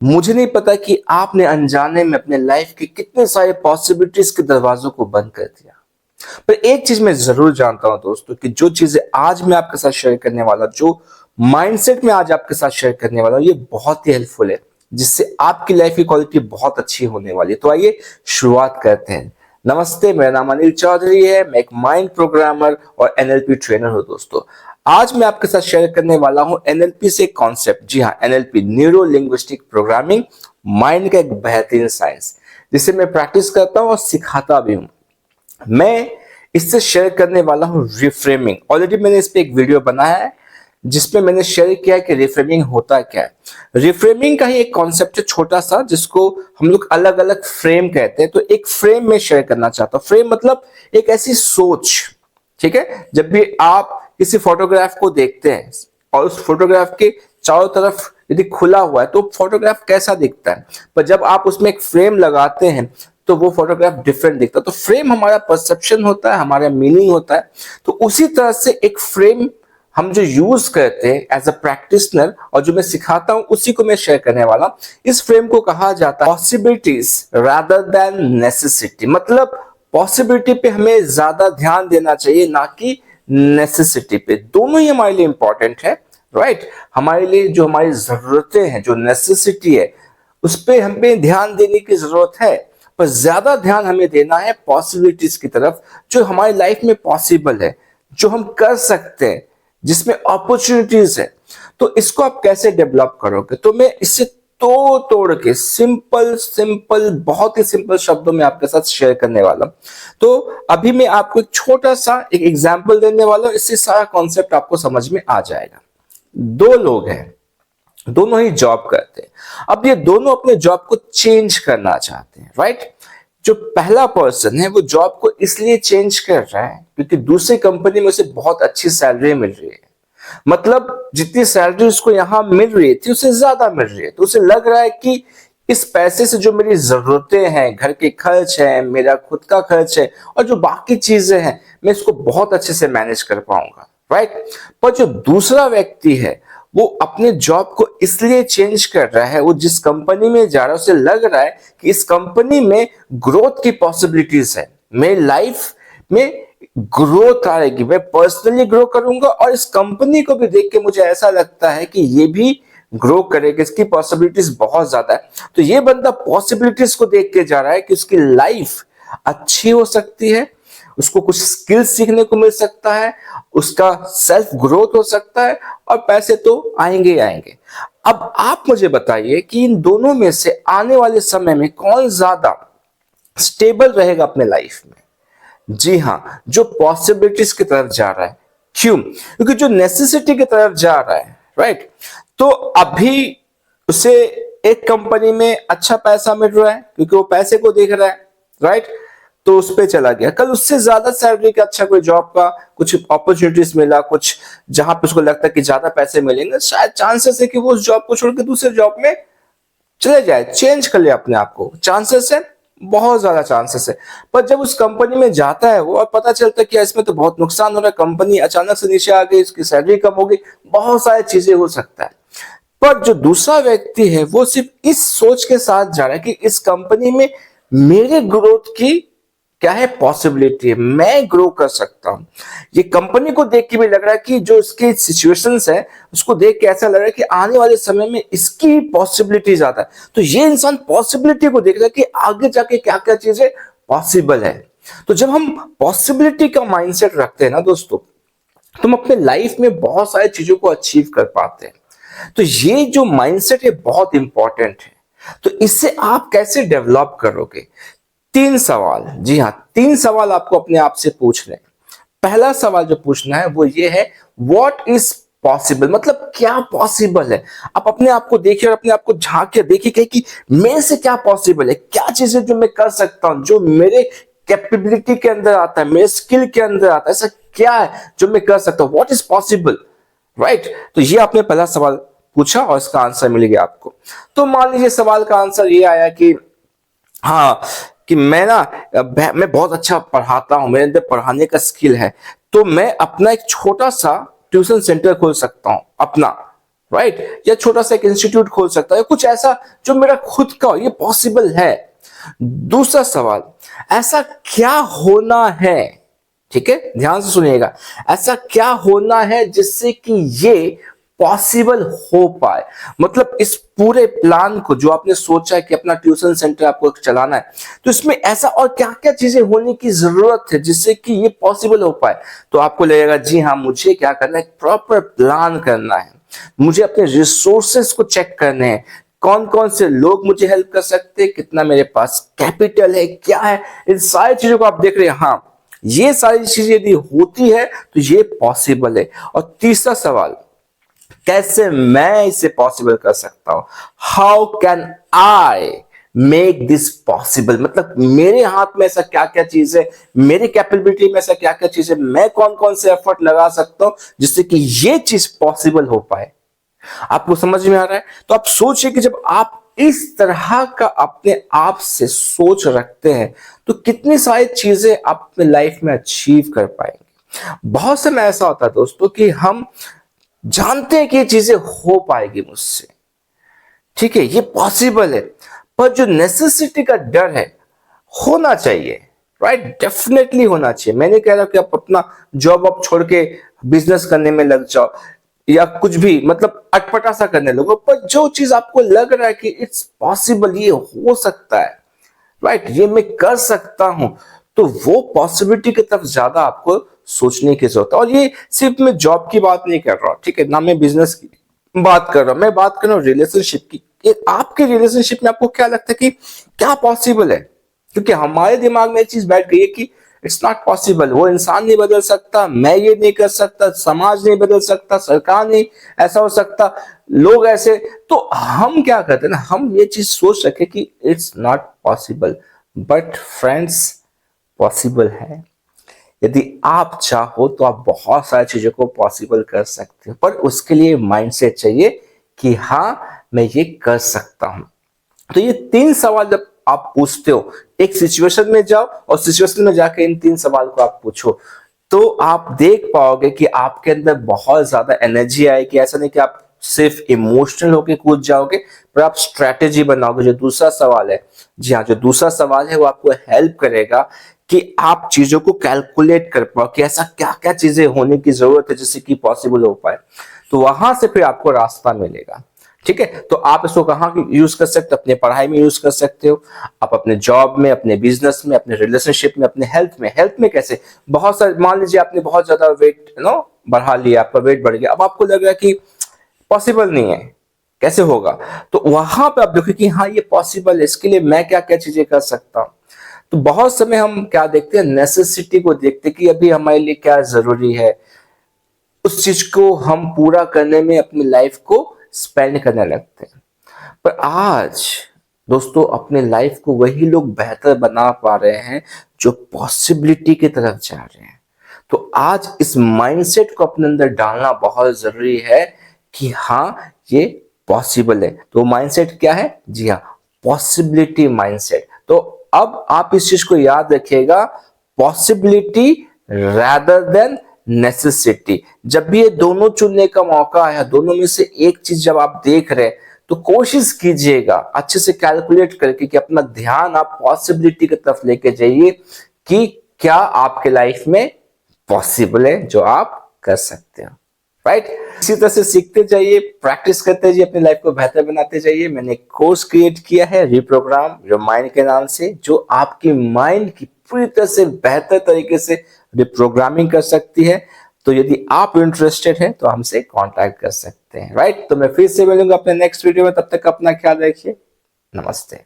मुझे नहीं पता कि आपने अनजाने में अपने लाइफ के कितने सारे पॉसिबिलिटीज के दरवाजों को बंद कर दिया। पर एक चीज मैं जरूर जानता हूं दोस्तों कि जो चीजें आज मैं आपके साथ शेयर करने वाला, जो माइंडसेट में आज आपके साथ शेयर करने वाला हूं, ये बहुत ही हेल्पफुल है, जिससे आपकी लाइफ की क्वालिटी बहुत अच्छी होने वाली है। तो आइए शुरुआत करते हैं। नमस्ते, मेरा नाम अनिल चौधरी है। मैं एक माइंड प्रोग्रामर और एनएलपी ट्रेनर हूं दोस्तों। आज मैं आपके साथ शेयर करने वाला हूं एनएलपी से कॉन्सेप्ट। जी हाँ, NLP, neuro linguistic programming, mind का एक बेहतरीन साइंस, जिसे मैं प्रैक्टिस करता हूं और सिखाता भी हूं। मैं इससे शेयर करने वाला हूं रिफ्रेमिंग। ऑलरेडी मैंने इस पे एक वीडियो बनाया है जिसमें मैंने शेयर किया है कि रिफ्रेमिंग होता क्या है। रिफ्रेमिंग का ही एक कॉन्सेप्ट है छोटा सा, जिसको हम लोग अलग अलग फ्रेम कहते हैं। तो एक फ्रेम में शेयर करना चाहता हूं। फ्रेम मतलब एक ऐसी सोच, ठीक है। जब भी आप किसी फोटोग्राफ को देखते हैं और उस फोटोग्राफ के चारों तरफ यदि खुला हुआ है तो फोटोग्राफ कैसा दिखता है, पर जब आप उसमें एक फ्रेम लगाते हैं तो वो फोटोग्राफ डिफरेंट दिखता है। तो फ्रेम हमारा परसेप्शन होता है, हमारा मीनिंग होता है। तो उसी तरह से एक फ्रेम हम जो यूज करते हैं एज अ प्रैक्टिशनर, और जो मैं सिखाता हूं उसी को मैं शेयर करने वाला हूं। इस फ्रेम को कहा जाता है पॉसिबिलिटीज रादर देन नेसेसिटी। मतलब पॉसिबिलिटी पे हमें ज्यादा ध्यान देना चाहिए, ना कि नेसेसिटी पे। दोनों ही हमारे लिए इंपॉर्टेंट है, राइट। हमारे लिए जो हमारी जरूरतें हैं, जो नेसेसिटी है, उस पर हमें ध्यान देने की जरूरत है, पर ज्यादा ध्यान हमें देना है पॉसिबिलिटीज की तरफ, जो हमारी लाइफ में पॉसिबल है, जो हम कर सकते हैं, जिसमें अपॉर्चुनिटीज है। तो इसको आप कैसे डेवलप करोगे? तो मैं इससे तोड़ तोड़ के सिंपल सिंपल, बहुत ही सिंपल शब्दों में आपके साथ शेयर करने वाला हूं। तो अभी मैं आपको एक छोटा सा एक एग्जांपल देने वाला हूं, इससे सारा कॉन्सेप्ट आपको समझ में आ जाएगा। दो लोग हैं, दोनों ही जॉब करते हैं। अब ये दोनों अपने जॉब को चेंज करना चाहते हैं, राइट। जो पहला पर्सन है वो जॉब को इसलिए चेंज कर रहा है क्योंकि दूसरी कंपनी में उसे बहुत अच्छी सैलरी मिल रही है। मतलब जितनी सैलरी उसको यहां मिल रही थी उससे ज्यादा मिल रही है। तो उसे लग रहा है कि इस पैसे से जो मेरी जरूरतें हैं, घर के खर्च हैं, मेरा खुद का खर्च है और जो बाकी चीजें हैं, मैं इसको बहुत अच्छे से मैनेज कर पाऊंगा, राइट। पर जो दूसरा व्यक्ति है वो अपने जॉब को इसलिए चेंज कर रहा है, वो जिस कंपनी में जा रहा है उसे लग रहा है कि इस कंपनी में ग्रोथ की पॉसिबिलिटीज है, मेरी लाइफ में ग्रोथ आएगी, मैं पर्सनली ग्रो करूंगा और इस कंपनी को भी देख के मुझे ऐसा लगता है कि ये भी ग्रो करेगा, इसकी पॉसिबिलिटीज बहुत ज्यादा है। तो ये बंदा पॉसिबिलिटीज को देख के जा रहा है कि उसकी लाइफ अच्छी हो सकती है, उसको कुछ स्किल सीखने को मिल सकता है, उसका सेल्फ ग्रोथ हो सकता है और पैसे तो आएंगे ही आएंगे। अब आप मुझे बताइए कि इन दोनों में से आने वाले समय में कौन ज्यादा स्टेबल रहेगा अपने लाइफ में? जी हाँ, जो पॉसिबिलिटीज की तरफ जा रहा है। क्यों? क्योंकि जो नेसेसिटी की तरफ जा रहा है, राइट, तो अभी उसे एक कंपनी में अच्छा पैसा मिल रहा है क्योंकि वो पैसे को देख रहा है, राइट। तो उस पे चला गया। कल उससे ज्यादा सैलरी का अच्छा कोई जॉब का कुछ अपॉर्चुनिटीज मिला, कुछ जहां पे उसको लगता है कि ज्यादा पैसे मिलेंगे, शायद चांसेस है कि वो उस जॉब को छोड़ के दूसरे जॉब में चले जाए, चेंज कर ले अपने आप को। चांसेस है, बहुत ज्यादा चांसेस है। पर जब उस कंपनी में जाता है वो और पता चलता है कि इसमें तो बहुत नुकसान हो रहा है, कंपनी अचानक से नीचे आ गई, इसकी सैलरी कम हो गई, बहुत सारी चीजें हो सकता है। पर जो दूसरा व्यक्ति है वो सिर्फ इस सोच के साथ जा रहा है कि इस कंपनी में मेरे ग्रोथ की क्या है, पॉसिबिलिटी है, मैं ग्रो कर सकता हूं। ये कंपनी को देख के भी लग रहा है कि जो इसकी सिचुएशंस है उसको देख के ऐसा लग रहा है कि आने वाले समय में इसकी पॉसिबिलिटी ज्यादा है। तो ये इंसान पॉसिबिलिटी को देख रहा है कि आगे जाके क्या क्या चीजें पॉसिबल है। तो जब हम पॉसिबिलिटी का माइंडसेट रखते हैं ना दोस्तों, तो हम अपने लाइफ में बहुत सारी चीजों को अचीव कर पाते हैं। तो ये जो माइंडसेट है बहुत इंपॉर्टेंट है। तो इससे आप कैसे डेवलप करोगे? तीन सवाल, जी हाँ, तीन सवाल आपको अपने आप से पूछने हैं। पहला सवाल जो पूछना है वो ये है, व्हाट इज पॉसिबल? मतलब क्या पॉसिबल है? आप अपने आप को देखिए और अपने आप को झांक के देखिए कि मेरे से क्या पॉसिबल है, क्या चीजें जो मैं कर सकता हूं, जो मेरे कैपेबिलिटी के अंदर आता है, मेरे स्किल के अंदर आता है, ऐसा क्या है जो मैं कर सकता हूं, व्हाट इज पॉसिबल, राइट। तो ये आपने पहला सवाल पूछा और इसका आंसर मिल गया आपको। तो मान लीजिए सवाल का आंसर ये आया कि हाँ, कि मैं बहुत अच्छा पढ़ाता हूं, मेरे अंदर पढ़ाने का स्किल है, तो मैं अपना एक छोटा सा ट्यूशन सेंटर खोल सकता हूं अपना, राइट, या छोटा सा एक इंस्टीट्यूट खोल सकता हूं, कुछ ऐसा जो मेरा खुद का हो, ये पॉसिबल है। दूसरा सवाल, ऐसा क्या होना है, ठीक है, ध्यान से सुनिएगा, ऐसा क्या होना है जिससे कि ये पॉसिबल हो पाए। मतलब इस पूरे प्लान को जो आपने सोचा है कि अपना ट्यूशन सेंटर आपको चलाना है, तो इसमें ऐसा और क्या क्या चीजें होने की जरूरत है जिससे कि ये पॉसिबल हो पाए। तो आपको लगेगा जी हाँ, मुझे क्या करना है, प्रॉपर प्लान करना है, मुझे अपने रिसोर्सेस को चेक करने हैं, कौन कौन से लोग मुझे हेल्प कर सकते हैं, कितना मेरे पास कैपिटल है, क्या है, इन सारी चीजों को आप देख रहे हैं। हाँ, ये सारी चीजें यदि होती है तो ये पॉसिबल है। और तीसरा सवाल, कैसे मैं इसे पॉसिबल कर सकता हूं, how can I make this possible. मतलब मेरे हाथ में ऐसा क्या क्या चीज है, मेरी कैपेबिलिटी में ऐसा क्या क्या चीज है, मैं कौन कौन से एफर्ट लगा सकता हूं जिससे कि ये चीज पॉसिबल हो पाए। आपको समझ में आ रहा है? तो आप सोचिए कि जब आप इस तरह का अपने आप से सोच रखते हैं तो कितनी सारी चीजें आप अपने लाइफ में अचीव कर पाएंगे। बहुत समय ऐसा होता है दोस्तों कि हम जानते हैं कि ये चीजें हो पाएगी मुझसे, ठीक है, ये पॉसिबल है, पर जो नेसेसिटी का डर है, होना चाहिए, राइट, डेफिनेटली होना चाहिए। मैं नहीं कह रहा कि आप अपना जॉब आप छोड़ के बिजनेस करने में लग जाओ या कुछ भी मतलब अटपटा सा करने लगो, पर जो चीज आपको लग रहा है कि इट्स पॉसिबल, ये हो सकता है, राइट, ये मैं कर सकता हूं, तो वो पॉसिबिलिटी की तरफ ज्यादा आपको सोचने की जरूरत है। और ये सिर्फ मैं जॉब की बात नहीं कर रहा हूं, ठीक है, ना मैं बिजनेस की बात कर रहा हूं, मैं बात कर रहा हूं रिलेशनशिप की। आपके रिलेशनशिप में आपको क्या लगता है कि क्या पॉसिबल है? क्योंकि हमारे दिमाग में एक चीज बैठ गई है कि इट्स नॉट पॉसिबल, वो इंसान नहीं बदल सकता, मैं ये नहीं कर सकता, समाज नहीं बदल सकता, सरकार नहीं ऐसा हो सकता, लोग ऐसे। तो हम क्या करते हैं ना, हम ये चीज सोच रखे कि it's not possible, but friends possible है। यदि आप चाहो तो आप बहुत सारी चीजों को पॉसिबल कर सकते हो, पर उसके लिए माइंडसेट चाहिए कि हाँ, मैं ये कर सकता हूं। तो ये 3 सवाल जब आप पूछते हो, एक सिचुएशन में जाओ और सिचुएशन में जाकर इन 3 सवाल को आप पूछो, तो आप देख पाओगे कि आपके अंदर बहुत ज्यादा एनर्जी आएगी। ऐसा नहीं कि आप सिर्फ इमोशनल होकर कूद जाओगे, पर आप स्ट्रेटेजी बनाओगे। जो दूसरा सवाल है, जी हाँ, जो दूसरा सवाल है वो आपको हेल्प करेगा कि आप चीजों को कैलकुलेट कर पाओ कि ऐसा क्या क्या चीजें होने की जरूरत है जिससे कि पॉसिबल हो पाए। तो वहां से फिर आपको रास्ता मिलेगा, ठीक है। तो आप इसको कहाँ यूज कर सकते हो? अपने पढ़ाई में यूज कर सकते हो, आप अपने जॉब में, अपने बिजनेस में, अपने रिलेशनशिप में, अपने हेल्थ में। हेल्थ में कैसे? बहुत सारे, मान लीजिए आपने बहुत ज्यादा वेट बढ़ा लिया, आपका वेट बढ़ गया, अब आपको लग रहा है कि पॉसिबल नहीं है, कैसे होगा? तो वहां पे आप देखो कि हाँ, ये पॉसिबल है, इसके लिए मैं क्या क्या चीजें कर सकता हूँ। तो बहुत समय हम क्या देखते हैं, नेसेसिटी को देखते हैं कि अभी हमारे लिए क्या जरूरी है, उस चीज को हम पूरा करने में अपनी लाइफ को स्पेंड करने लगते हैं। पर आज दोस्तों, अपने लाइफ को वही लोग बेहतर बना पा रहे हैं जो पॉसिबिलिटी की तरफ जा रहे हैं। तो आज इस माइंडसेट को अपने अंदर डालना बहुत जरूरी है कि हाँ, ये पॉसिबल है। तो माइंडसेट क्या है? जी हाँ, पॉसिबिलिटी माइंडसेट। तो अब आप इस चीज को याद रखिएगा, पॉसिबिलिटी rather देन नेसेसिटी। जब भी ये दोनों चुनने का मौका है, दोनों में से एक चीज जब आप देख रहे हैं, तो कोशिश कीजिएगा अच्छे से कैलकुलेट करके कि अपना ध्यान आप पॉसिबिलिटी की तरफ लेके जाइए कि क्या आपके लाइफ में पॉसिबल है जो आप कर सकते हो, राइट। इसी तरह से सीखते जाइए, प्रैक्टिस करते जाइए, अपनी लाइफ को बेहतर बनाते जाइए। मैंने एक कोर्स क्रिएट किया है, रिप्रोग्राम योर माइंड के नाम से, जो आपकी माइंड की पूरी तरह से बेहतर तरीके से रिप्रोग्रामिंग कर सकती है। तो यदि आप इंटरेस्टेड हैं तो हमसे कांटेक्ट कर सकते हैं, राइट। तो मैं फिर से मिलूंगा अपने नेक्स्ट वीडियो में, तब तक अपना ख्याल रखिए। नमस्ते।